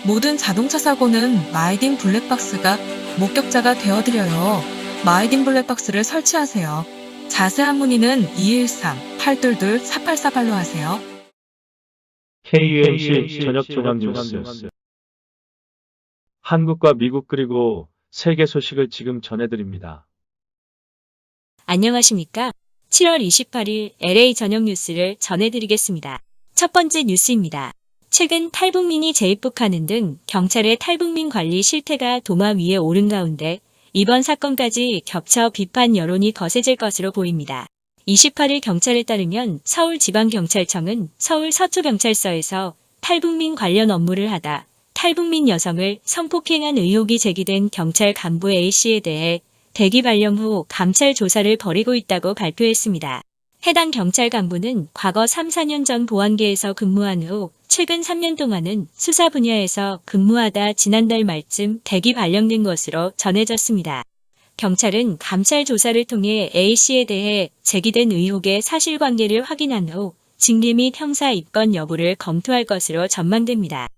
모든 자동차 사고는 마이딘 블랙박스가 목격자가 되어드려요. 마이딘 블랙박스를 설치하세요. 자세한 문의는 213-822-4848로 하세요. KUMC 저녁 조각 뉴스. 한국과 미국 그리고 세계 소식을 지금 전해드립니다. 안녕하십니까? 7월 28일 LA 저녁 뉴스를 전해드리겠습니다. 첫 번째 뉴스입니다. 최근 탈북민이 재입국하는 등 경찰의 탈북민 관리 실태가 도마 위에 오른 가운데 이번 사건까지 겹쳐 비판 여론이 거세질 것으로 보입니다. 28일 경찰에 따르면 서울지방경찰청은 서울 서초경찰서에서 탈북민 관련 업무를 하다 탈북민 여성을 성폭행한 의혹이 제기된 경찰 간부 A씨에 대해 대기 발령 후 감찰 조사를 벌이고 있다고 발표했습니다. 해당 경찰 간부는 과거 3, 4년 전 보안계에서 근무한 후 최근 3년 동안은 수사 분야에서 근무하다 지난달 말쯤 대기 발령된 것으로 전해졌습니다. 경찰은 감찰 조사를 통해 A씨에 대해 제기된 의혹의 사실관계를 확인한 후 징계 및 형사 입건 여부를 검토할 것으로 전망됩니다.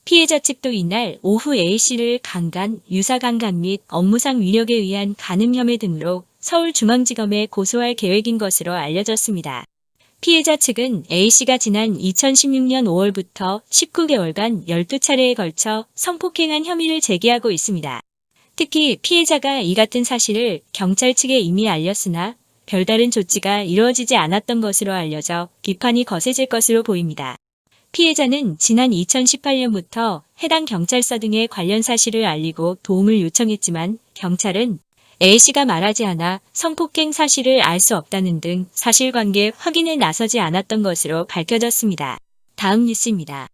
피해자 측도 이날 오후 A씨를 강간, 유사강간 및 업무상 위력에 의한 간음 혐의 등으로 서울중앙지검에 고소할 계획인 것으로 알려졌습니다. 피해자 측은 A씨가 지난 2016년 5월부터 19개월간 12차례에 걸쳐 성폭행한 혐의를 제기하고 있습니다. 특히 피해자가 이 같은 사실을 경찰 측에 이미 알렸으나 별다른 조치가 이루어지지 않았던 것으로 알려져 비판이 거세질 것으로 보입니다. 피해자는 지난 2018년부터 해당 경찰서 등에 관련 사실을 알리고 도움을 요청했지만 경찰은 A씨가 말하지 않아 성폭행 사실을 알 수 없다는 등 사실관계 확인에 나서지 않았던 것으로 밝혀졌습니다. 다음 뉴스입니다.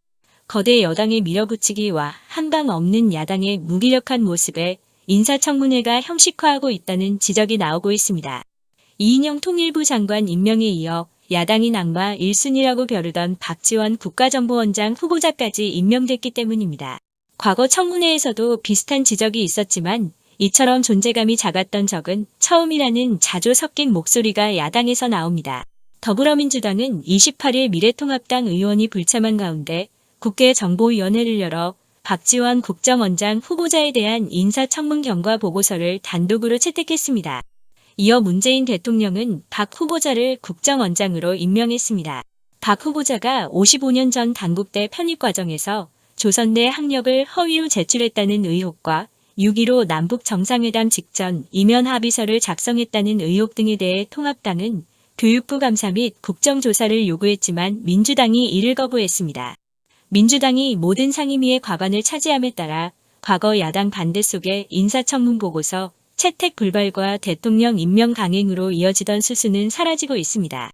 거대 여당의 밀어붙이기와 한방 없는 야당의 무기력한 모습에 인사청문회가 형식화하고 있다는 지적이 나오고 있습니다. 이인영 통일부 장관 임명에 이어 야당인 악마 1순위라고 벼르던 박지원 국가정보원장 후보자까지 임명됐기 때문입니다. 과거 청문회에서도 비슷한 지적이 있었지만 이처럼 존재감이 작았던 적은 처음이라는 자주 섞인 목소리가 야당에서 나옵니다. 더불어민주당은 28일 미래통합당 의원이 불참한 가운데 국회 정보위원회를 열어 박지원 국정원장 후보자에 대한 인사청문 경과 보고서를 단독으로 채택했습니다. 이어 문재인 대통령은 박 후보자를 국정원장으로 임명했습니다. 박 후보자가 55년 전 당국대 편입 과정에서 조선대 학력을 허위로 제출했다는 의혹과 6.15 남북 정상회담 직전 이면 합의서를 작성했다는 의혹 등에 대해 통합당은 교육부 감사 및 국정조사를 요구했지만 민주당이 이를 거부했습니다. 민주당이 모든 상임위의 과반을 차지함에 따라 과거 야당 반대 속에 인사청문 보고서 채택 불발과 대통령 임명 강행으로 이어지던 수순은 사라지고 있습니다.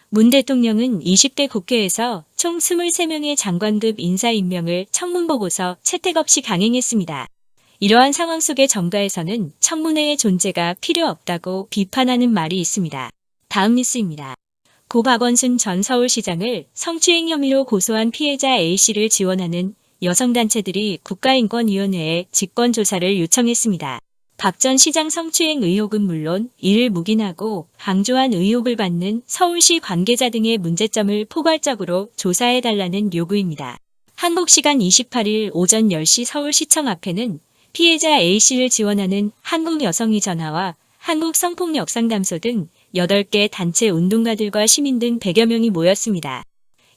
문 대통령은 20대 국회에서 총 23명의 장관급 인사 임명을 청문보고서 채택 없이 강행했습니다. 이러한 상황 속의 정가에서는 청문회의 존재가 필요 없다고 비판하는 말이 있습니다. 다음 뉴스입니다. 고 박원순 전 서울시장을 성추행 혐의로 고소한 피해자 A씨를 지원하는 여성단체들이 국가인권위원회에 직권조사를 요청했습니다. 박 전 시장 성추행 의혹은 물론 이를 묵인하고 방조한 의혹을 받는 서울시 관계자 등의 문제점을 포괄적으로 조사해달라는 요구입니다. 한국시간 28일 오전 10시 서울시청 앞에는 피해자 A씨를 지원하는 한국여성의전화와 한국성폭력상담소 등 8개 단체 운동가들과 시민 등 100여 명이 모였습니다.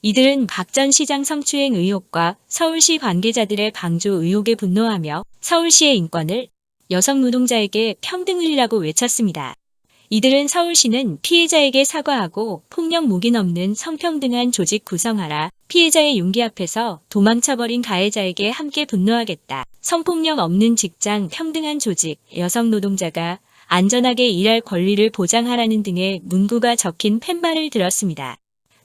이들은 박 전 시장 성추행 의혹과 서울시 관계자들의 방조 의혹에 분노하며 서울시의 인권을 여성 노동자에게 평등을이라고 외쳤습니다. 이들은 서울시는 피해자에게 사과하고 폭력 무긴 없는 성평등한 조직 구성하라. 피해자의 용기 앞에서 도망쳐버린 가해자에게 함께 분노하겠다. 성폭력 없는 직장, 평등한 조직, 여성 노동자가 안전하게 일할 권리를 보장하라는 등의 문구가 적힌 팻말을 들었습니다.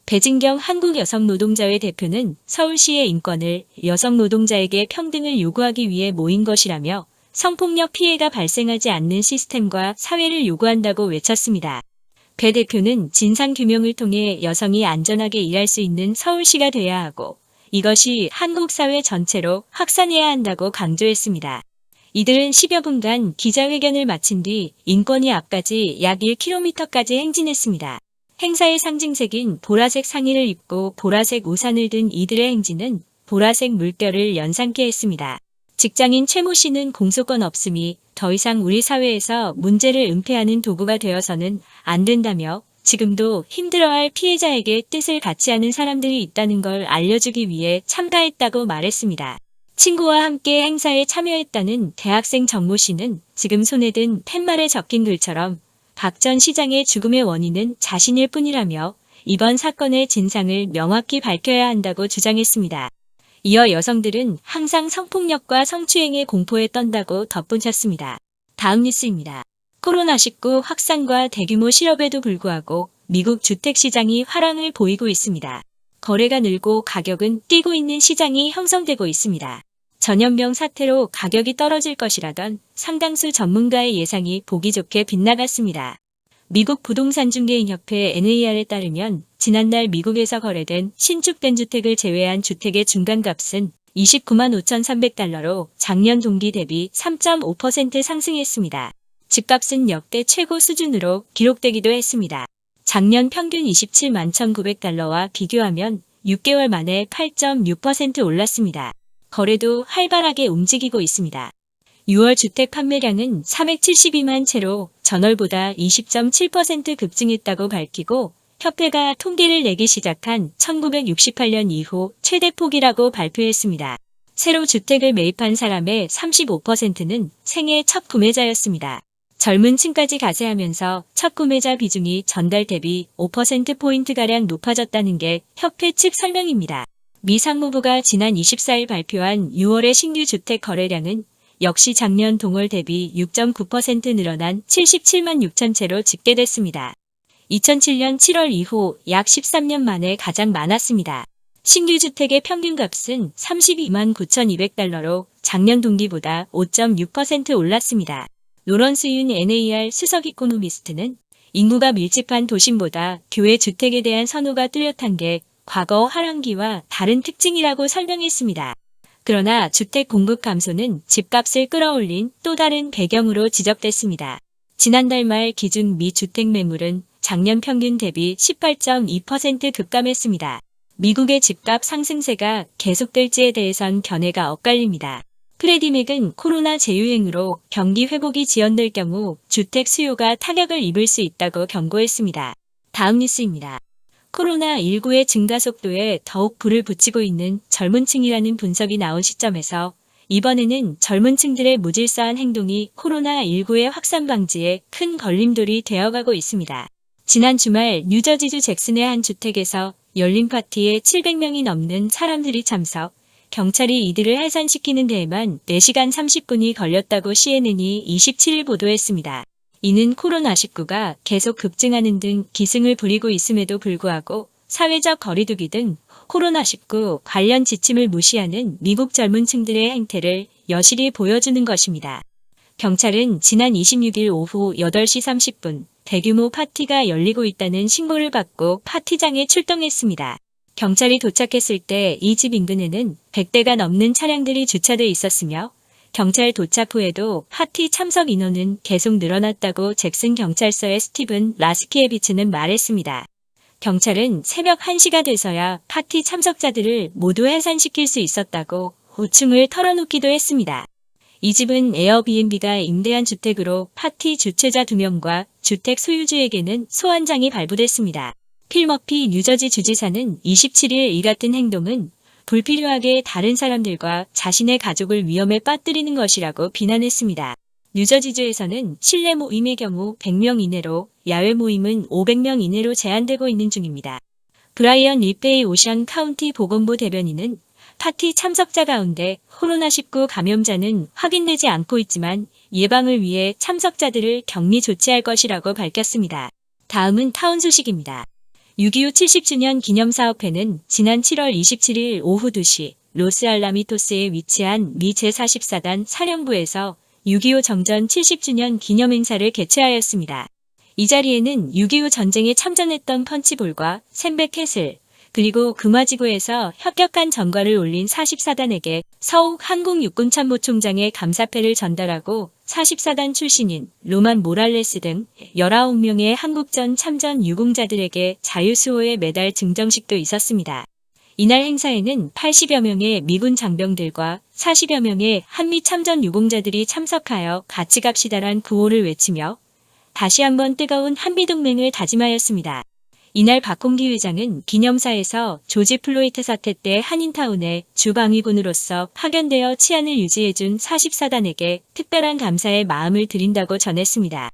배진경 한국여성노동자회 대표는 서울시의 인권을 여성 노동자에게 평등을 요구하기 위해 모인 것이라며 성폭력 피해가 발생하지 않는 시스템과 사회를 요구한다고 외쳤습니다. 배 대표는 진상규명을 통해 여성이 안전하게 일할 수 있는 서울시가 돼야 하고 이것이 한국 사회 전체로 확산해야 한다고 강조했습니다. 이들은 10여 분간 기자회견을 마친 뒤 인권위 앞까지 약 1km까지 행진했습니다. 행사의 상징색인 보라색 상의를 입고 보라색 우산을 든 이들의 행진은 보라색 물결을 연상케 했습니다. 직장인 최모 씨는 공소권 없음이 더 이상 우리 사회에서 문제를 은폐하는 도구가 되어서는 안 된다며 지금도 힘들어할 피해자에게 뜻을 같이 하는 사람들이 있다는 걸 알려주기 위해 참가했다고 말했습니다. 친구와 함께 행사에 참여했다는 대학생 정모 씨는 지금 손에 든 팻말에 적힌 글처럼 박 전 시장의 죽음의 원인은 자신일 뿐이라며 이번 사건의 진상을 명확히 밝혀야 한다고 주장했습니다. 이어 여성들은 항상 성폭력과 성추행의 공포에 떤다고 덧붙였습니다. 다음 뉴스입니다. 코로나19 확산과 대규모 실업에도 불구하고 미국 주택시장이 화랑을 보이고 있습니다. 거래가 늘고 가격은 뛰고 있는 시장이 형성되고 있습니다. 전염병 사태로 가격이 떨어질 것이라던 상당수 전문가의 예상이 보기 좋게 빗나갔습니다. 미국 부동산중개인협회 NAR에 따르면 지난달 미국에서 거래된 신축된 주택을 제외한 주택의 중간값은 29만 5,300달러로 작년 동기 대비 3.5% 상승했습니다. 집값은 역대 최고 수준으로 기록되기도 했습니다. 작년 평균 27만 1,900달러와 비교하면 6개월 만에 8.6% 올랐습니다. 거래도 활발하게 움직이고 있습니다. 6월 주택 판매량은 472만 채로 전월보다 20.7% 급증했다고 밝히고 협회가 통계를 내기 시작한 1968년 이후 최대폭이라고 발표했습니다. 새로 주택을 매입한 사람의 35%는 생애 첫 구매자였습니다. 젊은 층까지 가세하면서 첫 구매자 비중이 전달 대비 5%포인트가량 높아졌다는 게 협회 측 설명입니다. 미 상무부가 지난 24일 발표한 6월의 신규 주택 거래량은 역시 작년 동월 대비 6.9% 늘어난 77만 6천 채로 집계됐습니다. 2007년 7월 이후 약 13년 만에 가장 많았습니다. 신규 주택의 평균값은 32만 9,200달러로 작년 동기보다 5.6% 올랐습니다. 로런스 윤 NAR 수석 이코노미스트는 인구가 밀집한 도심보다 교외 주택에 대한 선호가 뚜렷한 게 과거 하락기와 다른 특징이라고 설명했습니다. 그러나 주택 공급 감소는 집값을 끌어올린 또 다른 배경으로 지적됐습니다. 지난달 말 기준 미 주택 매물은 작년 평균 대비 18.2% 급감했습니다. 미국의 집값 상승세가 계속될지에 대해선 견해가 엇갈립니다. 프레디맥은 코로나 재유행으로 경기 회복이 지연될 경우 주택 수요가 타격을 입을 수 있다고 경고했습니다. 다음 뉴스입니다. 코로나19의 증가 속도에 더욱 불을 붙이고 있는 젊은 층이라는 분석이 나온 시점에서 이번에는 젊은 층들의 무질서한 행동이 코로나19의 확산 방지에 큰 걸림돌이 되어가고 있습니다. 지난 주말 뉴저지주 잭슨의 한 주택에서 열린 파티에 700명이 넘는 사람들이 참석, 경찰이 이들을 해산시키는 데에만 4시간 30분이 걸렸다고 CNN이 27일 보도했습니다. 이는 코로나19가 계속 급증하는 등 기승을 부리고 있음에도 불구하고 사회적 거리두기 등 코로나19 관련 지침을 무시하는 미국 젊은 층들의 행태를 여실히 보여주는 것입니다. 경찰은 지난 26일 오후 8시 30분 대규모 파티가 열리고 있다는 신고를 받고 파티장에 출동했습니다. 경찰이 도착했을 때 이 집 인근에는 100대가 넘는 차량들이 주차돼 있었으며 경찰 도착 후에도 파티 참석 인원은 계속 늘어났다고 잭슨 경찰서의 스티븐 라스키에비츠는 말했습니다. 경찰은 새벽 1시가 돼서야 파티 참석자들을 모두 해산시킬 수 있었다고 고충을 털어놓기도 했습니다. 이 집은 에어비앤비가 임대한 주택으로 파티 주최자 2명과 주택 소유주에게는 소환장이 발부됐습니다. 필 머피 뉴저지 주지사는 27일 이 같은 행동은 불필요하게 다른 사람들과 자신의 가족을 위험에 빠뜨리는 것이라고 비난했습니다. 뉴저지주에서는 실내 모임의 경우 100명 이내로, 야외 모임은 500명 이내로 제한되고 있는 중입니다. 브라이언 리페이 오션 카운티 보건부 대변인은 파티 참석자 가운데 코로나19 감염자는 확인되지 않고 있지만 예방을 위해 참석자들을 격리 조치할 것이라고 밝혔습니다. 다음은 타운 소식입니다. 6.25 70주년 기념사업회는 지난 7월 27일 오후 2시 로스알라미토스에 위치한 미 제44단 사령부에서 6.25 정전 70주년 기념행사를 개최하였습니다. 이 자리에는 6.25 전쟁에 참전했던 펀치볼과 샘베 캐슬, 그리고 금화지구에서 혁혁한 전과를 올린 44단에게 서욱 한국육군참모총장의 감사패를 전달하고 44단 출신인 로만 모랄레스 등 19명의 한국전 참전 유공자들에게 자유수호의 메달 증정식도 있었습니다. 이날 행사에는 80여 명의 미군 장병들과 40여 명의 한미 참전 유공자들이 참석하여 같이 갑시다란 구호를 외치며 다시 한번 뜨거운 한미동맹을 다짐하였습니다. 이날 박홍기 회장은 기념사에서 조지 플로이드 사태 때 한인타운에 주방위군으로서 파견되어 치안을 유지해준 44단에게 특별한 감사의 마음을 드린다고 전했습니다.